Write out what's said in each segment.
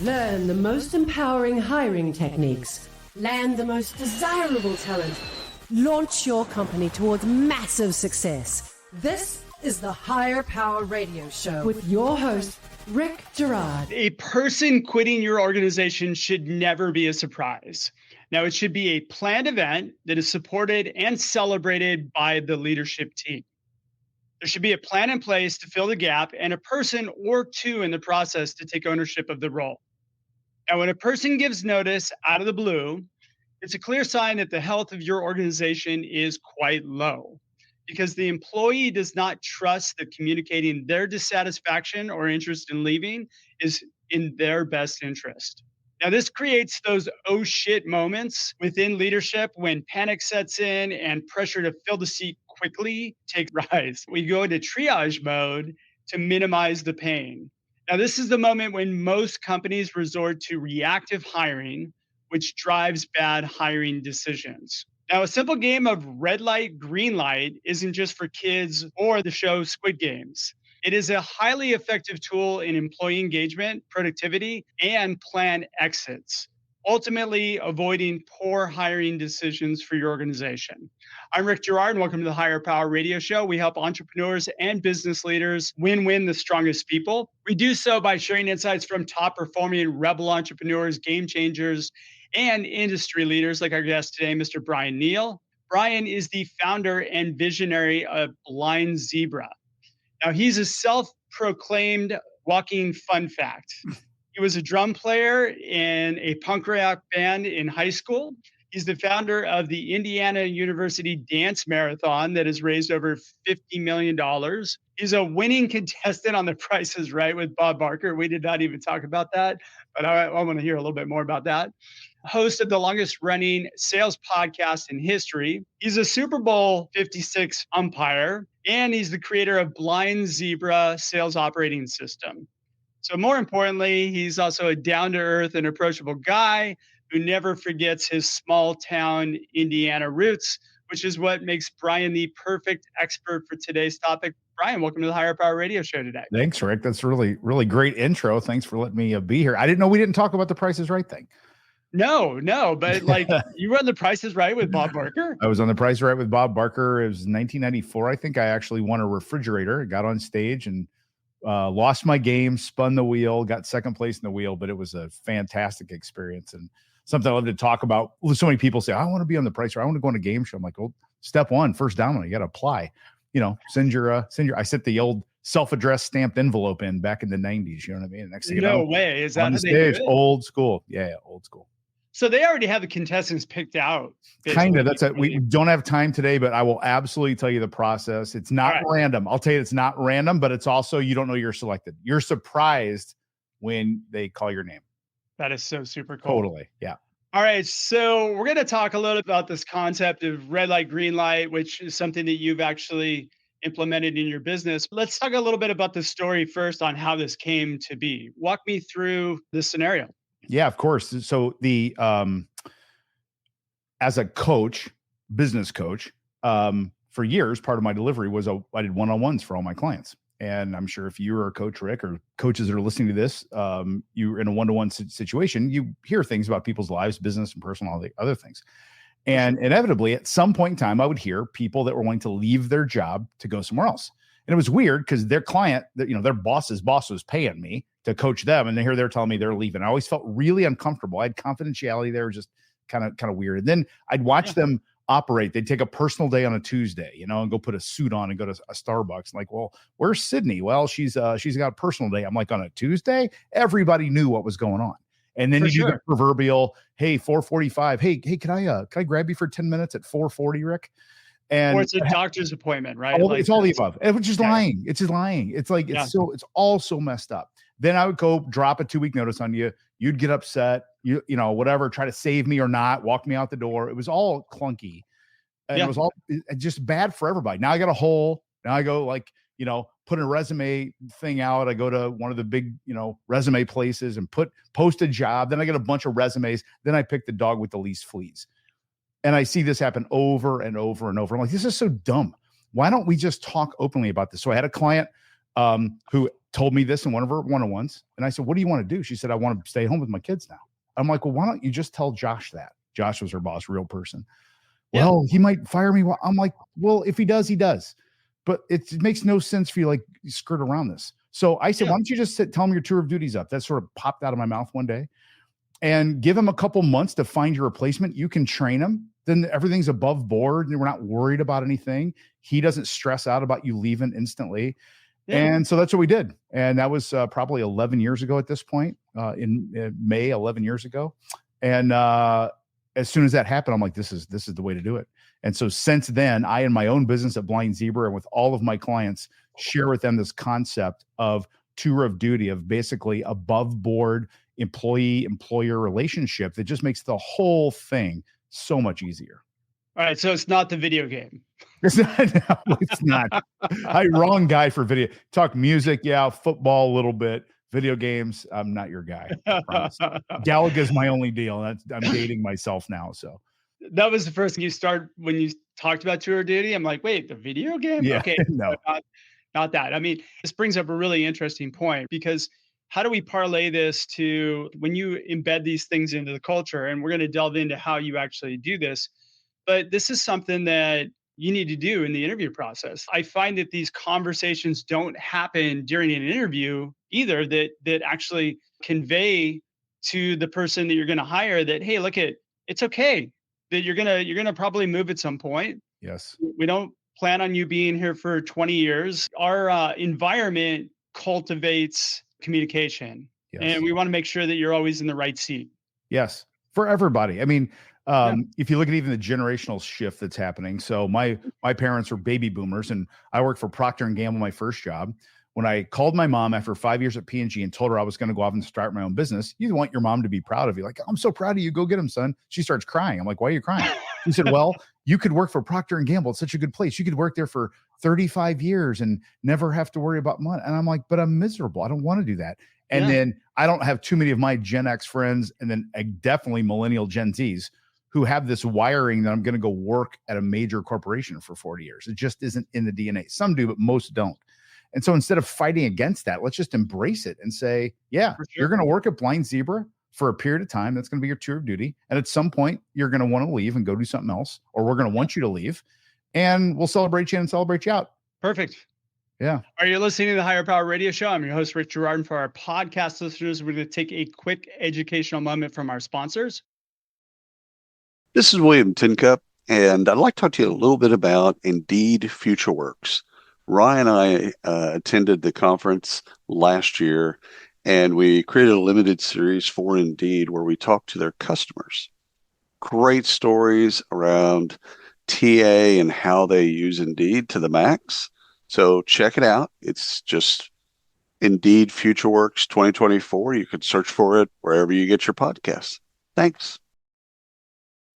Learn the most empowering hiring techniques. Land the most desirable talent. Launch your company towards massive success. This is the Higher Power Radio Show with your host, Rick Girard. A person quitting your organization should never be a surprise. Now, it should be a planned event that is supported and celebrated by the leadership team. There should be a plan in place to fill the gap and a person or two in the process to take ownership of the role. Now, when a person gives notice out of the blue, it's a clear sign that the health of your organization is quite low because the employee does not trust that communicating their dissatisfaction or interest in leaving is in their best interest. Now, this creates those oh shit moments within leadership when panic sets in and pressure to fill the seat quickly take rise. We go into triage mode to minimize the pain. Now, this is the moment when most companies resort to reactive hiring, which drives bad hiring decisions. Now, a simple game of red light, green light isn't just for kids or the show Squid Games. It is a highly effective tool in employee engagement, productivity, and plan exits, ultimately avoiding poor hiring decisions for your organization. I'm Rick Girard, and welcome to the Higher Power Radio Show. We help entrepreneurs and business leaders win the strongest people. We do so by sharing insights from top-performing rebel entrepreneurs, game changers, and industry leaders like our guest today, Mr. Bryan Neale. Bryan is the founder and visionary of Blind Zebra. Now, he's a self-proclaimed walking fun fact. He was a drum player in a punk rock band in high school. He's the founder of the Indiana University Dance Marathon that has raised over $50 million. He's a winning contestant on The Price is Right with Bob Barker. We did not even talk about that, but I want to hear a little bit more about that. Host of the longest running sales podcast in history. He's a Super Bowl 56 umpire, and he's the creator of Blind Zebra Sales Operating System. So more importantly, he's also a down-to-earth and approachable guy who never forgets his small-town Indiana roots, which is what makes Bryan the perfect expert for today's topic. Bryan, welcome to the Higher Power Radio Show today. Thanks, Rick. That's a really great intro. Thanks for letting me be here. I didn't know we didn't talk about the Price is Right thing. No, but like you were on The Price is Right with Bob Barker? I was on The Price is Right with Bob Barker. It was 1994. I think I actually won a refrigerator, got on stage and lost my game, spun the wheel, got second place in the wheel, but it was a fantastic experience and something I love to talk about. So many people say, I want to be on The Price is Right. I want to go on a game show. I'm like, well, step one, first down, you got to apply. Send your, I sent the old self-addressed stamped envelope in back in the 90s. You know what I mean? Next thing no way. Is that on how the they stage? do it? Old school. Yeah, old school. So they already have the contestants picked out. Kind of. That's it. We don't have time today, but I will absolutely tell you the process. It's not random. I'll tell you it's not random, but it's also, you don't know you're selected. You're surprised when they call your name. That is so super cool. Totally. Yeah. All right. So we're going to talk a little about this concept of red light, green light, which is something that you've actually implemented in your business. Let's talk a little bit about the story first on how this came to be. Walk me through this scenario. Yeah, of course. So as a coach, business coach, for years, part of my delivery was I did one-on-ones for all my clients. And I'm sure if you were a coach, Rick, or coaches that are listening to this, you're in a one-to-one situation, you hear things about people's lives, business and personal, all the other things. And inevitably, at some point in time, I would hear people that were wanting to leave their job to go somewhere else. And it was weird because their client, their boss's boss was paying me to coach them. And they're telling me they're leaving. I always felt really uncomfortable. I had confidentiality there, just kind of weird. And then I'd watch them operate. They'd take a personal day on a Tuesday, and go put a suit on and go to a Starbucks. Like, well, where's Sydney? Well, she's got a personal day. I'm like, on a Tuesday? Everybody knew what was going on. And then you do the proverbial, hey, 4:45. Hey, can I grab you for 10 minutes at 4:40, Rick? Or it's a doctor's appointment, right? It's all the above. It's just lying. It's just lying. It's like, it's all so messed up. Then I would go drop a 2-week notice on you. You'd get upset, whatever, try to save me or not, walk me out the door. It was all clunky. And it was all just bad for everybody. Now I got a hole. Now I go put a resume thing out. I go to one of the big, resume places and post a job. Then I get a bunch of resumes. Then I pick the dog with the least fleas. And I see this happen over and over and over. I'm like, this is so dumb. Why don't we just talk openly about this? So I had a client who told me this in one of her one-on-ones. And I said, what do you want to do? She said, I want to stay home with my kids now. I'm like, well, why don't you just tell Josh that? Josh was her boss, real person. Well, he might fire me. I'm like, well, if he does, he does. But it makes no sense for you like skirt around this. So I said, why don't you just tell him your tour of duty's up? That sort of popped out of my mouth one day. And give him a couple months to find your replacement. You can train him. Then everything's above board and we're not worried about anything. He doesn't stress out about you leaving instantly. Yeah. And so that's what we did. And that was probably 11 years ago at this point, in May, 11 years ago. And as soon as that happened, I'm like, this is the way to do it. And so since then, I, in my own business at Blind Zebra and with all of my clients, share with them this concept of tour of duty, of basically above board employee-employer relationship that just makes the whole thing so much easier. All right, so it's not the video game. It's not. No, it's not. Wrong guy for video. Talk music, yeah, football a little bit. Video games, I'm not your guy. Galaga's my only deal. I'm dating myself now. So that was the first thing you start when you talked about tour of duty. I'm like, wait, the video game? Yeah, okay, no, not that. I mean, this brings up a really interesting point, because how do we parlay this to when you embed these things into the culture? And we're going to delve into how you actually do this. But this is something that you need to do in the interview process. I find that these conversations don't happen during an interview either, that actually convey to the person that you're going to hire that, hey, it's okay that you're going to probably move at some point. Yes. We don't plan on you being here for 20 years. Our environment cultivates communication. Yes. And we want to make sure that you're always in the right seat. Yes. For everybody. I mean, if you look at even the generational shift that's happening. So my parents were baby boomers, and I worked for Procter & Gamble, my first job. When I called my mom after 5 years at P&G and told her I was going to go off and start my own business, you want your mom to be proud of you. Like, I'm so proud of you. Go get him, son. She starts crying. I'm like, why are you crying? She said, well, you could work for Procter & Gamble. It's such a good place. You could work there for 35 years and never have to worry about money. And I'm like, but I'm miserable. I don't want to do that. And then I don't have too many of my Gen X friends, and then definitely millennial Gen Zs who have this wiring that I'm going to go work at a major corporation for 40 years. It just isn't in the DNA. Some do, but most don't. And so instead of fighting against that, let's just embrace it and say, you're going to work at Blind Zebra for a period of time. That's going to be your tour of duty. And at some point, you're going to want to leave and go do something else, or we're going to want you to leave, and we'll celebrate you and celebrate you out. Perfect. Yeah. Are you listening to the Higher Power Radio Show? I'm your host, Rick Girard. And for our podcast listeners, we're going to take a quick educational moment from our sponsors. This is William Tincup, and I'd like to talk to you a little bit about Indeed FutureWorks. Ryan and I attended the conference last year, and we created a limited series for Indeed where we talked to their customers. Great stories around TA and how they use Indeed to the max. So check it out. It's just Indeed FutureWorks 2024. You could search for it wherever you get your podcasts. Thanks.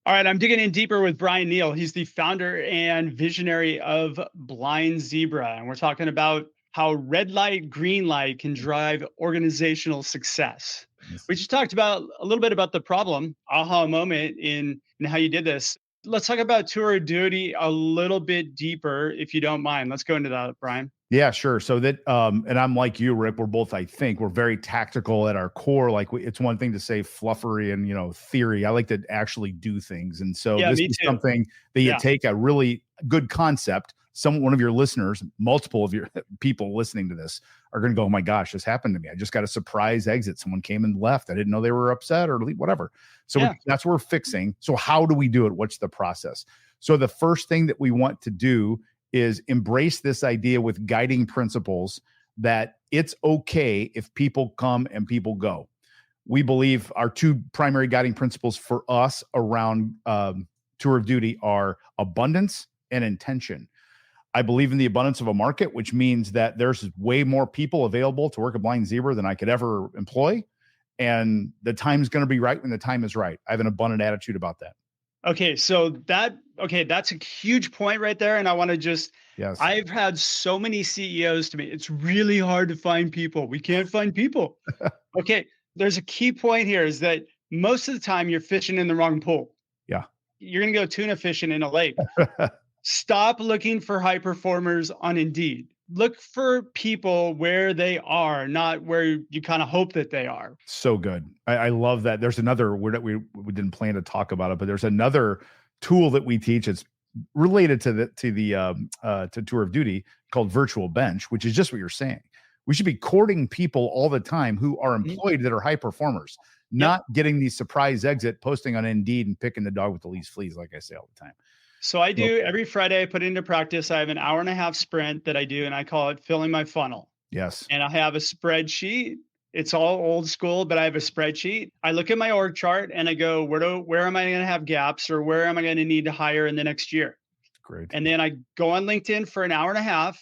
All right, I'm digging in deeper with Bryan Neale. He's the founder and visionary of Blind Zebra. And we're talking about how red light, green light can drive organizational success. We just talked about a little bit about the problem, aha moment in how you did this. Let's talk about tour of duty a little bit deeper, if you don't mind. Let's go into that, Bryan. Yeah, sure. So that, and I'm like you, Rick, we're both, I think we're very tactical at our core. Like it's one thing to say fluffery and, theory. I like to actually do things. And so this is something that you take a really good concept. One of your listeners, multiple of your people listening to this are going to go, oh my gosh, this happened to me. I just got a surprise exit. Someone came and left. I didn't know they were upset or whatever. So that's what we're fixing. So how do we do it? What's the process? So the first thing that we want to do is embrace this idea with guiding principles that it's okay if people come and people go. We believe our two primary guiding principles for us around tour of duty are abundance and intention. I believe in the abundance of a market, which means that there's way more people available to work at Blind Zebra than I could ever employ. And the time's going to be right when the time is right. I have an abundant attitude about that. Okay. So that's a huge point right there. And I want to I've had so many CEOs to me. It's really hard to find people. We can't find people. Okay. There's a key point here is that most of the time you're fishing in the wrong pool. Yeah. You're going to go tuna fishing in a lake. Stop looking for high performers on Indeed. look for people where they are, not where you kind of hope that they are. So good. I love that. There's another word that we didn't plan to talk about it, but there's another tool that we teach. It's related to the tour of duty, called virtual bench, which is just what you're saying. We should be courting people all the time who are employed that are high performers, not getting the surprise exit, posting on Indeed and picking the dog with the least fleas, like I say all the time. So I do every Friday, I put into practice. I have an 1.5-hour sprint that I do, and I call it filling my funnel. Yes. And I have a spreadsheet. It's all old school, but I have a spreadsheet. I look at my org chart and I go, where am I going to have gaps, or where am I going to need to hire in the next year? Great. And then I go on LinkedIn for an 1.5 hours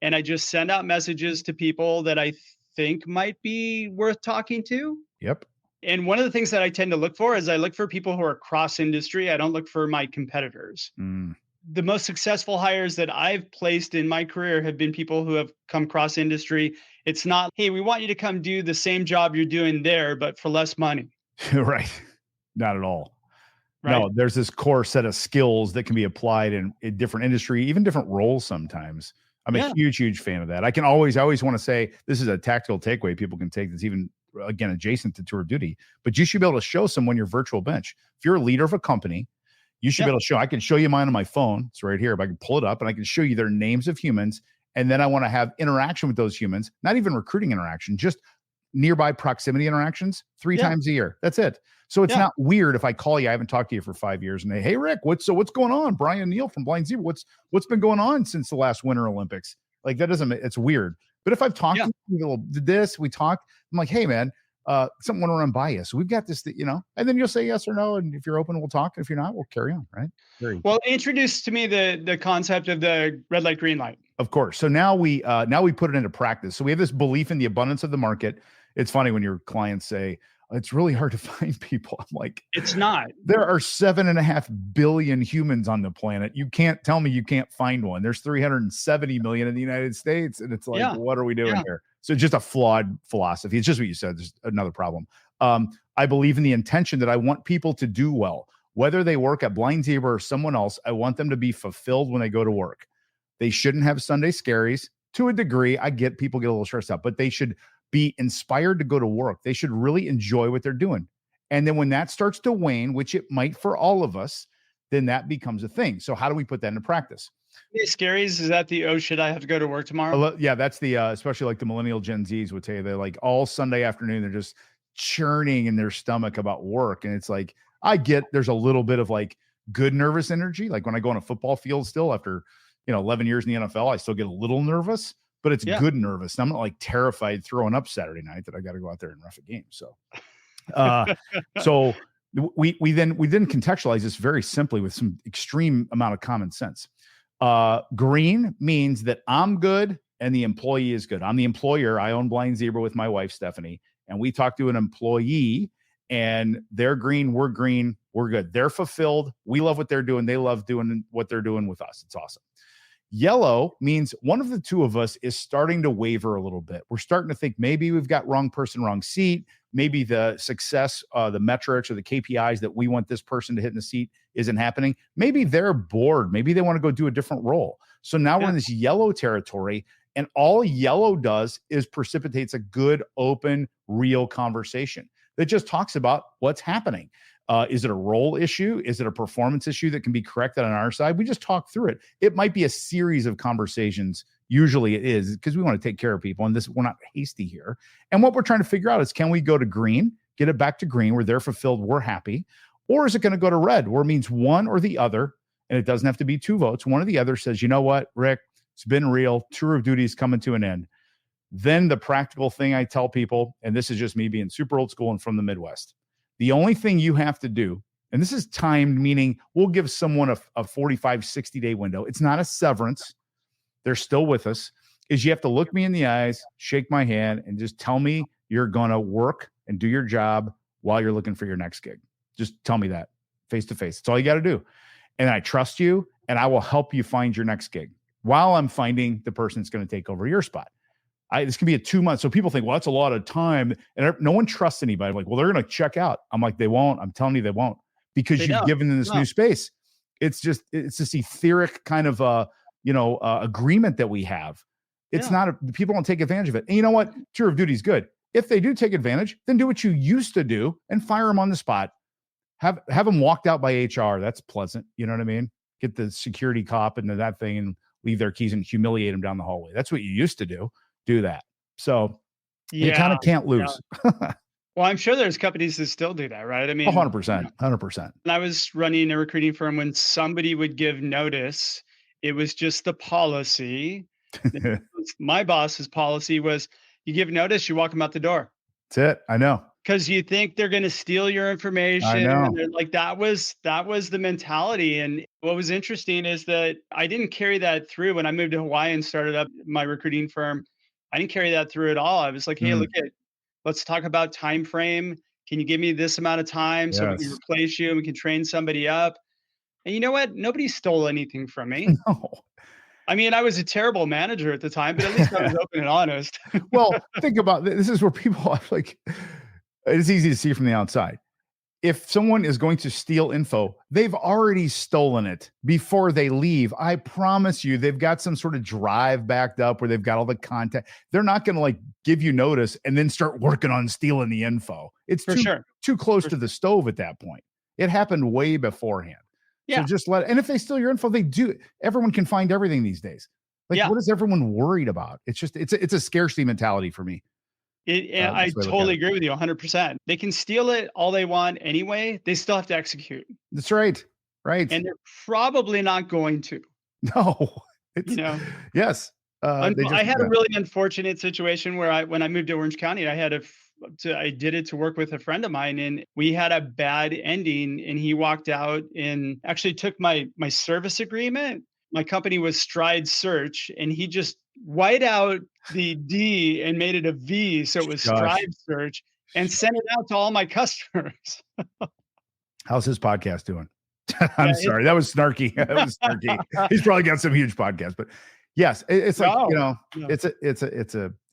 and I just send out messages to people that I think might be worth talking to. Yep. And one of the things that I tend to look for is I look for people who are cross industry. I don't look for my competitors. The most successful hires that I've placed in my career have been people who have come cross industry. It's not, hey, we want you to come do the same job you're doing there, but for less money. Right. Not at all. Right. No, there's this core set of skills that can be applied in different industry, even different roles sometimes. I'm a huge fan of that. I always want to say this is a tactical takeaway people can take that's even, again, adjacent to tour of duty, but you should be able to show someone your virtual bench. If you're a leader of a company, you should be able to show, I can show you mine on my phone. It's right here, but I can pull it up and I can show you their names of humans. And then I want to have interaction with those humans, not even recruiting interaction, just nearby proximity interactions 3 times a year. That's it. So it's not weird if I call you, I haven't talked to you for 5 years, and hey, Rick, what's going on? Bryan Neale from Blind Zebra. What's been going on since the last Winter Olympics? Like that it's weird. But if I've talked to you, did this, we talked, I'm like, hey man, something want to run by you. So we've got this, and then you'll say yes or no. And if you're open, we'll talk. If you're not, we'll carry on. Right. Well, introduce to me the concept of the red light, green light. Of course. So now we put it into practice. So we have this belief in the abundance of the market. It's funny when your clients say, it's really hard to find people. I'm like, it's not. There are 7.5 billion humans on the planet. You can't tell me you can't find one. There's 370 million in the United States. And it's like, what are we doing here? So it's just a flawed philosophy. It's just what you said. There's another problem. I believe in the intention that I want people to do well, whether they work at Blind Zebra or someone else. I want them to be fulfilled when they go to work. They shouldn't have Sunday scaries. To a degree, I get people get a little stressed out, but they should be inspired to go to work. They should really enjoy what they're doing. And then when that starts to wane, which it might for all of us, then that becomes a thing. So how do we put that into practice? Scaries, is that the, should I have to go to work tomorrow? Yeah, that's the, especially like the millennial Gen Zs would tell you, they're like all Sunday afternoon, they're just churning in their stomach about work. And it's like, I get there's a little bit of like good nervous energy. Like when I go on a football field still after, 11 years in the NFL, I still get a little nervous. But it's good nervous. I'm not like terrified throwing up Saturday night that I got to go out there and ref a game. So, so we then contextualize this very simply with some extreme amount of common sense. Green means that I'm good and the employee is good. I'm the employer. I own Blind Zebra with my wife, Stephanie, and we talk to an employee and they're green. We're green. We're good. They're fulfilled. We love what they're doing. They love doing what they're doing with us. It's awesome. Yellow means one of the two of us is starting to waver a little bit. We're starting to think maybe we've got wrong person, wrong seat. Maybe the success, the metrics or the KPIs that we want this person to hit in the seat isn't happening. Maybe they're bored. Maybe they want to go do a different role. So now we're in this yellow territory, and all yellow does is precipitates a good, open, real conversation that just talks about what's happening. Is it a role issue? Is it a performance issue that can be corrected on our side? We just talk through it. It might be a series of conversations. Usually it is because we want to take care of people. And we're not hasty here. And what we're trying to figure out is, can we go to green, get it back to green where they're fulfilled, we're happy? Or is it going to go to red where it means one or the other? And it doesn't have to be 2 votes. One or the other says, you know what, Rick, it's been real. Tour of duty is coming to an end. Then the practical thing I tell people, and this is just me being super old school and from the Midwest, the only thing you have to do, and this is timed, meaning we'll give someone a 45, 60-day window. It's not a severance. They're still with us. Is you have to look me in the eyes, shake my hand, and just tell me you're going to work and do your job while you're looking for your next gig. Just tell me that face to face. That's all you got to do. And I trust you, and I will help you find your next gig while I'm finding the person that's going to take over your spot. This can be a 2 months. So people think, well, that's a lot of time. And no one trusts anybody. I'm like, well, they're going to check out. I'm like, they won't. I'm telling you, they won't, because you've given them this new space. It's this etheric kind of, agreement that we have. It's not, people don't take advantage of it. And you know what? Tour of duty is good. If they do take advantage, then do what you used to do and fire them on the spot. Have them walked out by HR. That's pleasant. You know what I mean? Get the security cop into that thing and leave their keys and humiliate them down the hallway. That's what you used to do. Do that. So you kind of can't lose. Well, I'm sure there's companies that still do that, right? I mean, 100%. 100%. When I was running a recruiting firm, when somebody would give notice, it was just the policy. My boss's policy was you give notice, you walk them out the door. That's it. I know. Because you think they're going to steal your information. I know. Like that was the mentality. And what was interesting is that I didn't carry that through when I moved to Hawaii and started up my recruiting firm. I didn't carry that through at all. I was like, hey, let's talk about time frame. Can you give me this amount of time so we can replace you and we can train somebody up? And you know what? Nobody stole anything from me. No. I mean, I was a terrible manager at the time, but at least I was open and honest. Well, think about this is where people are like, it's easy to see from the outside. If someone is going to steal info, they've already stolen it before they leave. I promise you, they've got some sort of drive backed up where they've got all the content. They're not going to like give you notice and then start working on stealing the info. It's too close to the stove at that point. It happened way beforehand. Yeah. So just and if they steal your info, they do. Everyone can find everything these days. Like, what is everyone worried about? It's just, it's a scarcity mentality for me. I totally agree with you 100%. They can steal it all they want anyway. They still have to execute. That's right. Right. And they're probably not going to. No. Yes. I had a really unfortunate situation where when I moved to Orange County, I did it to work with a friend of mine, and we had a bad ending, and he walked out and actually took my service agreement. My company was Stride Search, and he just white out the D and made it a V. So it was Stride Search, and sent it out to all my customers. How's his podcast doing? I'm sorry. That was snarky. He's probably got some huge podcasts, but yes, it's like,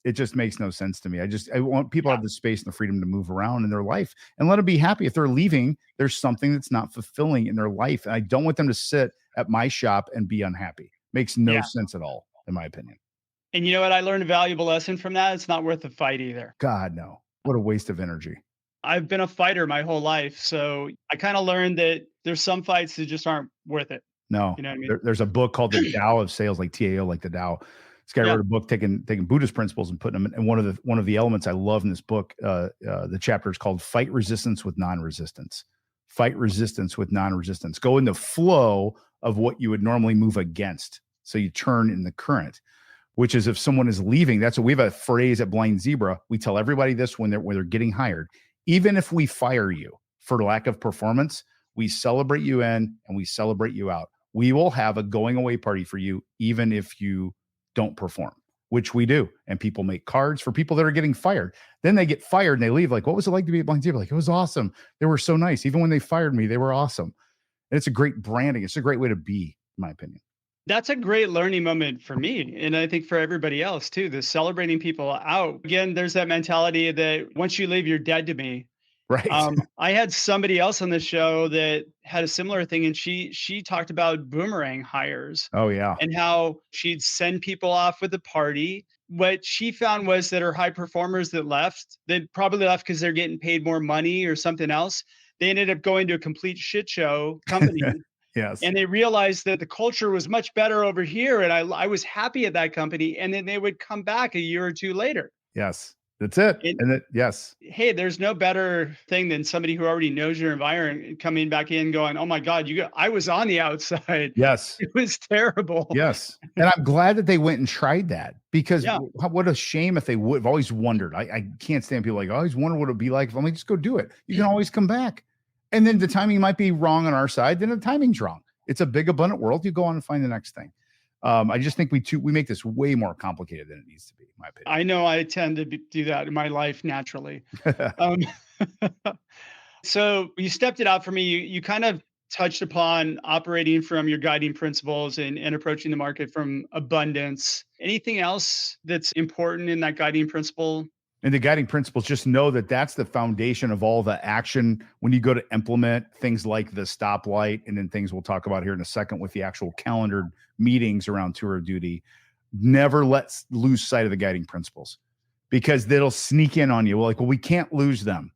it just makes no sense to me. I want people to have the space and the freedom to move around in their life and let them be happy. If they're leaving, there's something that's not fulfilling in their life. And I don't want them to sit at my shop and be unhappy. Makes no sense at all, in my opinion. And you know what? I learned a valuable lesson from that. It's not worth the fight either. God, no. What a waste of energy. I've been a fighter my whole life. So I kind of learned that there's some fights that just aren't worth it. No. You know what I mean? There's a book called The Tao of Sales, like TAO, like the Tao. This guy wrote a book taking Buddhist principles and putting them in. And one of the elements I love in this book, the chapter is called Fight Resistance with Non-Resistance. Fight resistance with non-resistance. Go in the flow of what you would normally move against. So you turn in the current, which is if someone is leaving. That's what we have a phrase at Blind Zebra. We tell everybody this when they're getting hired. Even if we fire you for lack of performance, we celebrate you in and we celebrate you out. We will have a going away party for you, even if you don't perform, which we do. And people make cards for people that are getting fired. Then they get fired and they leave. Like, what was it like to be at Blind Zebra? Like, it was awesome. They were so nice. Even when they fired me, they were awesome. And it's a great branding. It's a great way to be, in my opinion. That's a great learning moment for me. And I think for everybody else too, the celebrating people out. Again, there's that mentality that once you leave, you're dead to me. Right. I had somebody else on the show that had a similar thing, and she talked about boomerang hires. Oh, yeah. And how she'd send people off with a party. What she found was that her high performers that left, they probably left because they're getting paid more money or something else. They ended up going to a complete shit show company. Yes. And they realized that the culture was much better over here. And I was happy at that company. And then they would come back a year or two later. Yes. That's it. Yes. Hey, there's no better thing than somebody who already knows your environment coming back in going, oh my God, I was on the outside. Yes. It was terrible. Yes. And I'm glad that they went and tried that, because what a shame if they would have always wondered. I can't stand people like, I always wonder what it'd be like. If I'm like, just go do it. You can always come back. And then the timing might be wrong on our side. Then the timing's wrong. It's a big, abundant world. You go on and find the next thing. I just think we make this way more complicated than it needs to be, in my opinion. I know I tend to do that in my life naturally. So you stepped it out for me. You kind of touched upon operating from your guiding principles and approaching the market from abundance. Anything else that's important in that guiding principle? And the guiding principles, just know that that's the foundation of all the action when you go to implement things like the stoplight, and then things we'll talk about here in a second with the actual calendared meetings around tour of duty. never lose sight of the guiding principles, because they'll sneak in on you. Well, we can't lose them.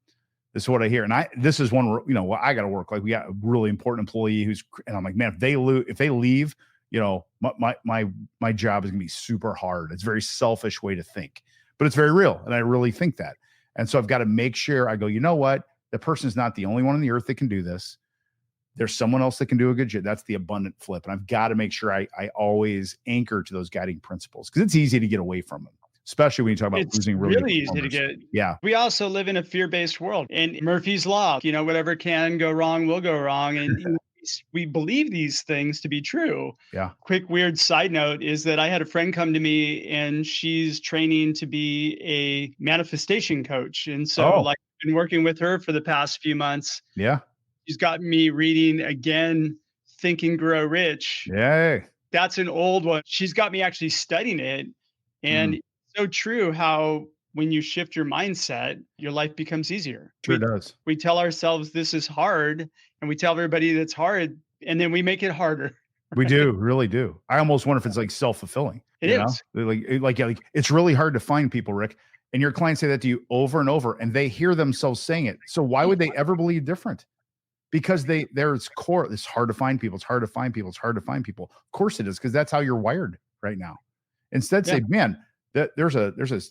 This is what I hear. And this is one where, I got to work. Like, we got a really important employee and I'm like, man, if they leave, my job is going to be super hard. It's a very selfish way to think, but it's very real. And I really think that. And so I've got to make sure I go, you know what? The person is not the only one on the earth that can do this. There's someone else that can do a good job. That's the abundant flip. And I've got to make sure I always anchor to those guiding principles, because it's easy to get away from them, especially when you talk about losing really easy to get. Yeah. We also live in a fear-based world, and Murphy's Law, whatever can go wrong will go wrong. And we believe these things to be true. Yeah. Quick, weird side note is that I had a friend come to me, and she's training to be a manifestation coach. And so I've been working with her for the past few months. Yeah. She's got me reading again, Think and Grow Rich. Yay. That's an old one. She's got me actually studying it. And it's so true how when you shift your mindset, your life becomes easier. Sure does. We tell ourselves this is hard, and we tell everybody that's hard, and then we make it harder. Right? We do, really do. I almost wonder if it's like self-fulfilling. It is. Like it's really hard to find people, Rick. And your clients say that to you over and over, and they hear themselves saying it. So why would they ever believe different? Because there's core. It's hard to find people. It's hard to find people. It's hard to find people. Of course it is, because that's how you're wired right now. Instead, say, man, there's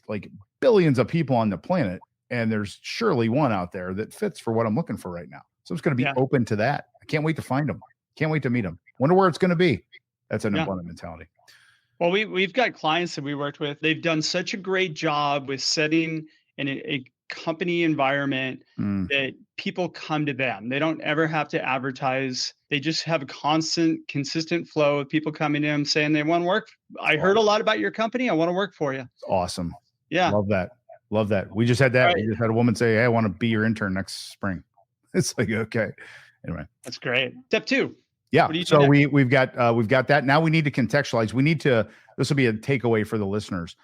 like billions of people on the planet, and there's surely one out there that fits for what I'm looking for right now. So I'm just going to be open to that. I can't wait to find them. Can't wait to meet them. Wonder where it's going to be. That's an abundant mentality. Well, we've got clients that we worked with. They've done such a great job with setting a company environment that people come to them. They don't ever have to advertise. They just have a consistent flow of people coming to them saying they want to work. I heard a lot about your company. I want to work for you. It's awesome. Yeah. Love that. We just had that. Right. We just had a woman say, hey, I want to be your intern next spring. It's like, okay. Anyway. That's great. Step 2. Yeah. So we've got that. Now we need to contextualize. This will be a takeaway for the listeners.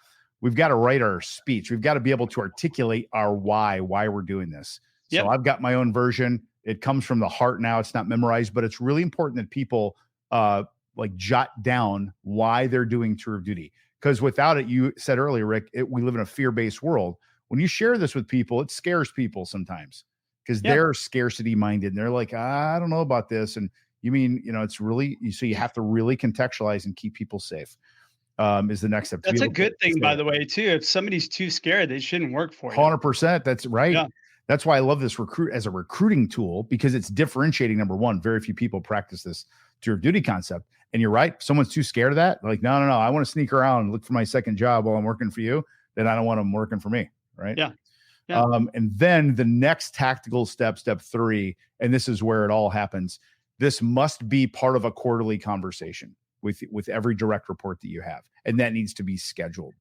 We've got to write our speech. We've got to be able to articulate our why we're doing this. So I've got my own version. It comes from the heart now. It's not memorized, but it's really important that people jot down why they're doing tour of duty. Because without it, you said earlier, Rick, we live in a fear-based world. When you share this with people, it scares people sometimes, because they're scarcity minded. And they're like, I don't know about this. And you mean, it's really, so you have to really contextualize and keep people safe. Is the next step. That's a good thing, by the way, too. If somebody's too scared, they shouldn't work for you. 100%. That's right. Yeah. That's why I love this as a recruiting tool, because it's differentiating. Number one, very few people practice this tour of duty concept. And you're right. If someone's too scared of that, like, no. I want to sneak around and look for my second job while I'm working for you. Then I don't want them working for me. Right. Yeah. And then the next tactical step 3, and this is where it all happens. This must be part of a quarterly conversation with every direct report that you have. And that needs to be scheduled.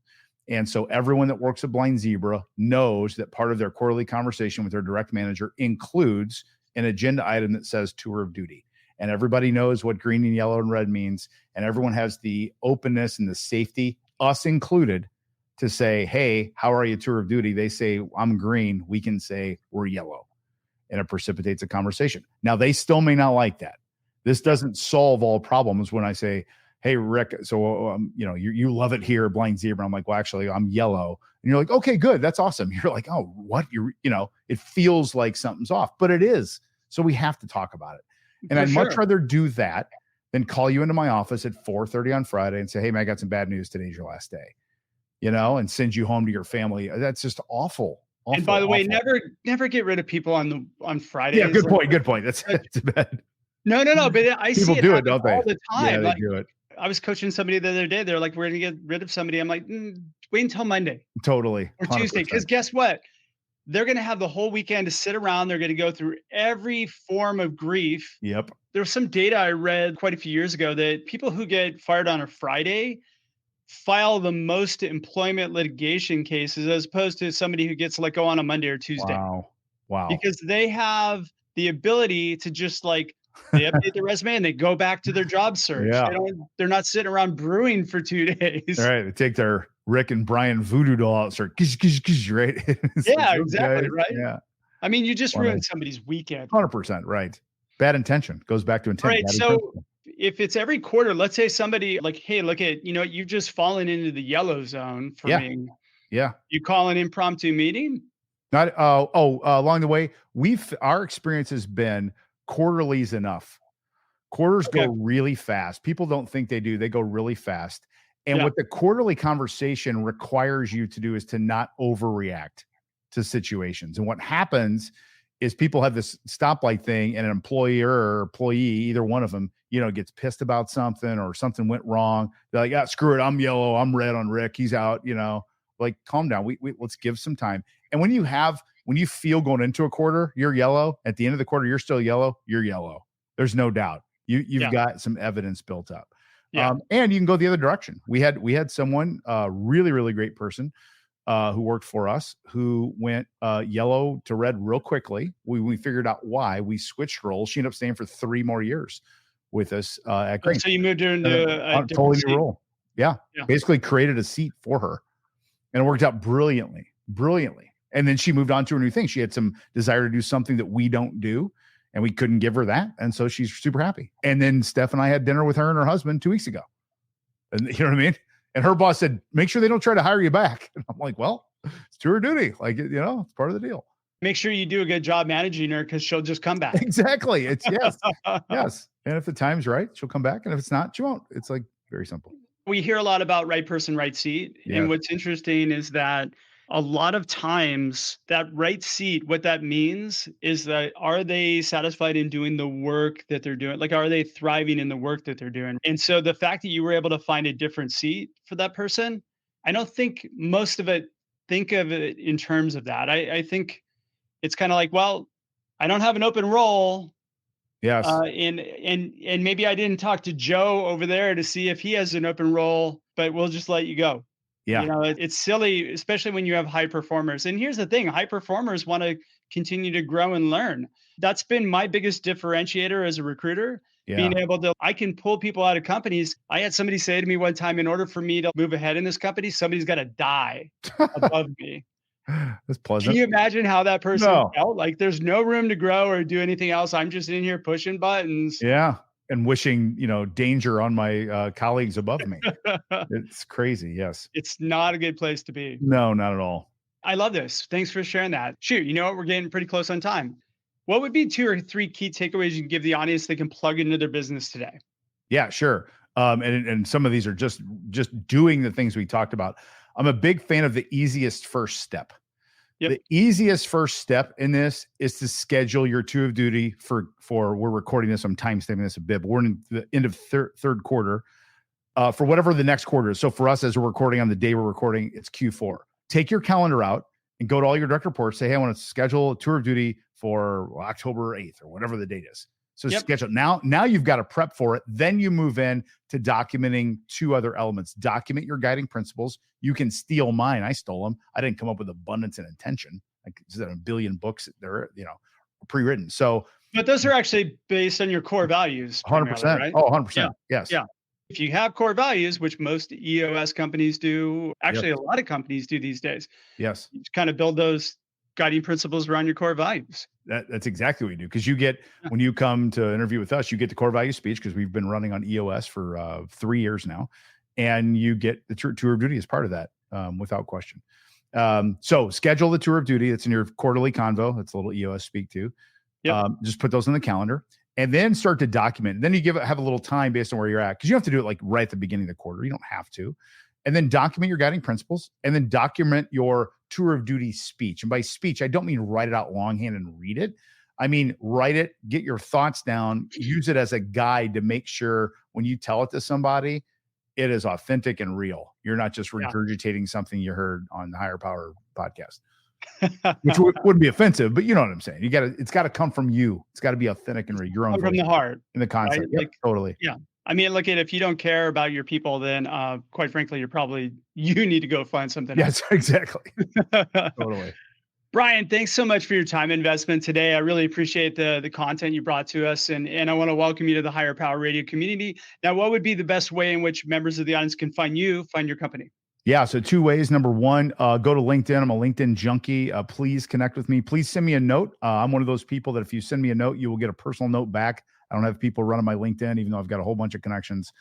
And so everyone that works at Blind Zebra knows that part of their quarterly conversation with their direct manager includes an agenda item that says tour of duty. And everybody knows what green and yellow and red means. And everyone has the openness and the safety, us included, to say, hey, how are you, tour of duty? They say, I'm green. We can say we're yellow. And it precipitates a conversation. Now, they still may not like that. This doesn't solve all problems when I say, hey, Rick, so, you love it here, Blind Zebra. I'm like, well, actually, I'm yellow. And you're like, okay, good. That's awesome. You're like, oh, what? It feels like something's off, but it is. So we have to talk about it. And I'd much rather do that than call you into my office at 4:30 on Friday and say, hey, man, I got some bad news. Today's your last day, and send you home to your family. That's just awful. And by the way, never get rid of people on Fridays. Yeah, good point. That's bad. No, but I see it do it, don't they? all the time. Yeah, they do it. I was coaching somebody the other day. They're like, we're going to get rid of somebody. I'm like, wait until Monday. Totally. Or 100%. Tuesday. Because guess what? They're going to have the whole weekend to sit around. They're going to go through every form of grief. Yep. There was some data I read quite a few years ago that people who get fired on a Friday file the most employment litigation cases as opposed to somebody who gets let go on a Monday or Tuesday. Wow. Because they have the ability to just they update their resume and they go back to their job search. Yeah. They're not sitting around brewing for 2 days. All right. They take their Rick and Bryan voodoo doll out, start right? Yeah, exactly. Right. Yeah. I mean, you just ruined somebody's weekend. 100%. Right. Bad intention goes back to intent. Right. So if it's every quarter, let's say somebody like, hey, look at, you've just fallen into the yellow zone for Yeah. me. Yeah. You call an impromptu meeting? Not along the way, our experience has been quarterly's enough. Quarters Okay. go really fast. People don't think they do. They go really fast. And Yeah. what the quarterly conversation requires you to do is to not overreact to situations. And what happens is people have this stoplight thing, and an employer or employee, either one of them, gets pissed about something or something went wrong. They're like, screw it. I'm yellow. I'm red on Rick. He's out, like, calm down. We let's give some time. And when you feel going into a quarter, you're yellow. At the end of the quarter, you're still yellow. You're yellow. There's no doubt. You've got some evidence built up. Yeah. And you can go the other direction. We had someone, really, really great person, who worked for us, who went yellow to red real quickly. We figured out why. We switched roles. She ended up staying for 3 more years with us at Crane. So you moved her into a totally different new role. Yeah. Basically created a seat for her, and it worked out brilliantly. And then she moved on to a new thing. She had some desire to do something that we don't do, and we couldn't give her that. And so she's super happy. And then Steph and I had dinner with her and her husband 2 weeks ago. And you know what I mean? And her boss said, make sure they don't try to hire you back. And I'm like, well, it's tour duty. Like, it's part of the deal. Make sure you do a good job managing her, because she'll just come back. Exactly. It's yes. Yes. And if the time's right, she'll come back. And if it's not, she won't. It's like very simple. We hear a lot about right person, right seat. Yeah. And what's interesting is that a lot of times that right seat, what that means is that, are they satisfied in doing the work that they're doing? Like, are they thriving in the work that they're doing? And so the fact that you were able to find a different seat for that person, I don't think most of it think of it in terms of that. I think it's kind of like, well, I don't have an open role. Yes. And maybe I didn't talk to Joe over there to see if he has an open role, but we'll just let you go. Yeah. It's silly, especially when you have high performers. And here's the thing, high performers want to continue to grow and learn. That's been my biggest differentiator as a recruiter, being able to, I can pull people out of companies. I had somebody say to me one time, in order for me to move ahead in this company, somebody's got to die above me. That's pleasant. Can you imagine how that person felt? Like, there's no room to grow or do anything else. I'm just in here pushing buttons. Yeah. And wishing, danger on my colleagues above me. It's crazy. Yes. It's not a good place to be. No, not at all. I love this. Thanks for sharing that. Shoot, you know what? We're getting pretty close on time. What would be 2 or 3 key takeaways you can give the audience they can plug into their business today? Yeah, sure. And some of these are just doing the things we talked about. I'm a big fan of the easiest first step. Yep. The easiest first step in this is to schedule your tour of duty for we're recording this. I'm time-stamping this a bit, but we're in the end of third quarter for whatever the next quarter is. So for us, as we're recording on the day we're recording, it's Q4. Take your calendar out and go to all your direct reports. Say, hey, I want to schedule a tour of duty for October 8th or whatever the date is. So schedule. Now you've got to prep for it. Then you move in to documenting 2 other elements. Document your guiding principles. You can steal mine. I stole them. I didn't come up with abundance and intention. Like, there's a billion books that are, pre-written. So, but those are actually based on your core values. 100%. Right? Oh, 100%. Yes. Yeah. If you have core values, which most EOS companies do, actually a lot of companies do these days. Yes. You kind of build those guiding principles around your core values. That's exactly what we do. Because you get, when you come to interview with us, you get the core value speech, because we've been running on EOS for 3 years now. And you get the tour of duty as part of that, without question. So schedule the tour of duty. That's in your quarterly convo. That's a little EOS speak too. Yep. Just put those on the calendar and then start to document. Then you have a little time based on where you're at, because you have to do it like right at the beginning of the quarter. You don't have to. And then document your guiding principles, and then document your tour of duty speech. And by speech, I don't mean write it out longhand and read it. I mean, write it, get your thoughts down, use it as a guide to make sure when you tell it to somebody, it is authentic and real. You're not just regurgitating something you heard on the Higher Power podcast, which wouldn't be offensive, but you know what I'm saying. It's got to come from you. It's got to be authentic and your own from the heart in the concept. Right? Yep, totally. Yeah. I mean, look, if you don't care about your people, then quite frankly, you need to go find something else. Yes, exactly. Totally. Bryan, thanks so much for your time investment today. I really appreciate the content you brought to us, and I want to welcome you to the Higher Power Radio community. Now, what would be the best way in which members of the audience can find your company? Yeah. So 2 ways. Number one, go to LinkedIn. I'm a LinkedIn junkie. Please connect with me. Please send me a note. I'm one of those people that if you send me a note, you will get a personal note back. I don't have people running my LinkedIn, even though I've got a whole bunch of connections.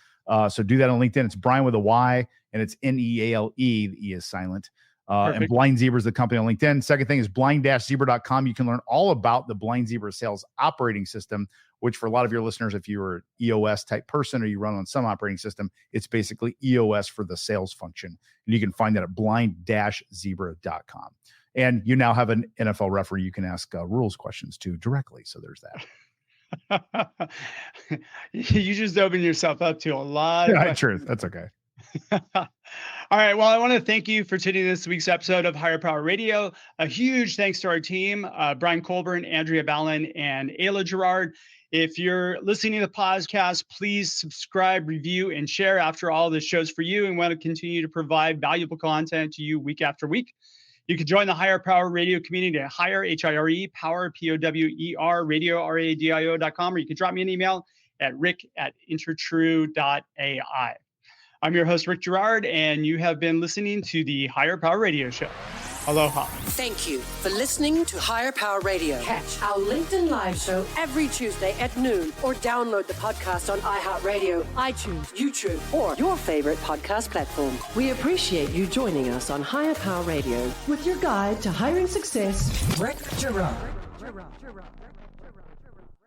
So do that on LinkedIn. It's Bryan with a Y, and it's Neale. The E is silent. And Blind Zebra is the company on LinkedIn. Second thing is blind-zebra.com. You can learn all about the Blind Zebra sales operating system, which for a lot of your listeners, if you're an EOS type person or you run on some operating system, it's basically EOS for the sales function. And you can find that at blind-zebra.com. And you now have an NFL referee you can ask rules questions to directly. So there's that. You just opened yourself up to a lot. Yeah, true. That's okay. All right. Well, I want to thank you for tuning in this week's episode of Higher Power Radio. A huge thanks to our team, Brian Colburn, Andrea Ballin, and Ayla Girard. If you're listening to the podcast, please subscribe, review, and share after all the shows for you and want to continue to provide valuable content to you week after week. You can join the Higher Power Radio community at Higher, H-I-R-E, Power, P-O-W-E-R, radio, R-A-D-I-O.com, or you can drop me an email at rick@intertrue.ai. I'm your host, Rick Girard, and you have been listening to the Higher Power Radio Show. Aloha. Thank you for listening to Higher Power Radio. Catch our LinkedIn Live show every Tuesday at noon, or download the podcast on iHeartRadio, iTunes, YouTube, or your favorite podcast platform. We appreciate you joining us on Higher Power Radio with your guide to hiring success, Rick Girard.